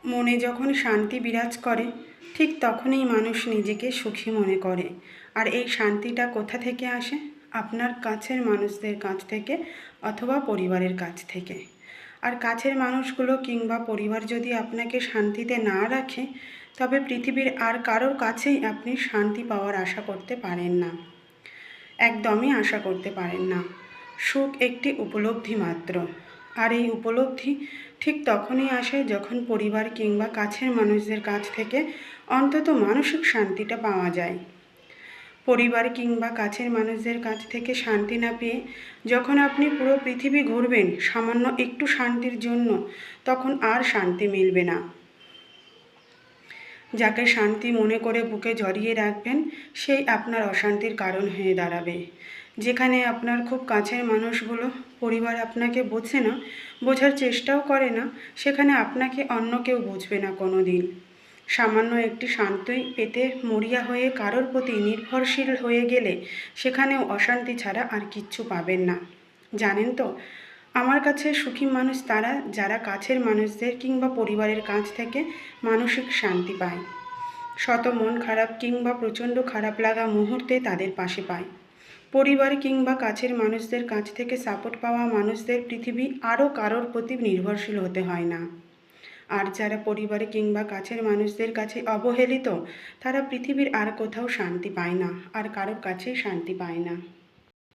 মনে যখন শান্তি বিরাজ করে ঠিক তখনই মানুষ নিজেকে সুখী মনে করে। আর এই শান্তিটা কোথা থেকে আসে? আপনার কাছের মানুষদের কাছ থেকে অথবা পরিবারের কাছ থেকে। আর কাছের মানুষগুলো কিংবা পরিবার যদি আপনাকে শান্তিতে না রাখে, তবে পৃথিবীর আর কারোর কাছেই আপনি শান্তি পাওয়ার আশা করতে পারেন না। একদমই আশা করতে পারেন না। সুখ একটি উপলব্ধি মাত্র। আর এই উপলব্ধি ঠিক তখনই আসে যখন পরিবার কিংবা কাছের মানুষদের কাছ থেকে অন্তত মানসিক শান্তিটা পাওয়া যায়। পরিবার কিংবা কাছের মানুষদের কাছ থেকে শান্তি না পেয়ে যখন আপনি পুরো পৃথিবী ঘুরবেন সামান্য একটু শান্তির জন্য, তখন আর শান্তি মিলবে না। যাকে শান্তি মনে করে বুকে জড়িয়ে রাখবেন, সেই আপনার অশান্তির কারণ হয়ে দাঁড়াবে। যেখানে আপনার খুব কাছের মানুষগুলো, পরিবার আপনাকে বোঝে না, বোঝার চেষ্টাও করে না, সেখানে আপনাকে অন্য কেউ বুঝবে না কোনো দিন। সামান্য একটি শান্তি পেতে মরিয়া হয়ে কারোর প্রতি নির্ভরশীল হয়ে গেলে সেখানেও অশান্তি ছাড়া আর কিচ্ছু পাবেন না। জানেন তো, আমার কাছে সুখী মানুষ তারা যারা কাছের মানুষদের কিংবা পরিবারের কাছ থেকে মানসিক শান্তি পায়। শত মন খারাপ কিংবা প্রচণ্ড খারাপ লাগা মুহূর্তে তাদের পাশে পায়। পরিবার কিংবা কাছের মানুষদের কাছ থেকে সাপোর্ট পাওয়া মানুষদের পৃথিবী আরও কারোর প্রতি নির্ভরশীল হতে হয় না। আর যারা পরিবারে কিংবা কাছের মানুষদের কাছে অবহেলিত, তারা পৃথিবীর আর কোথাও শান্তি পায় না, আর কারোর কাছেই শান্তি পায় না।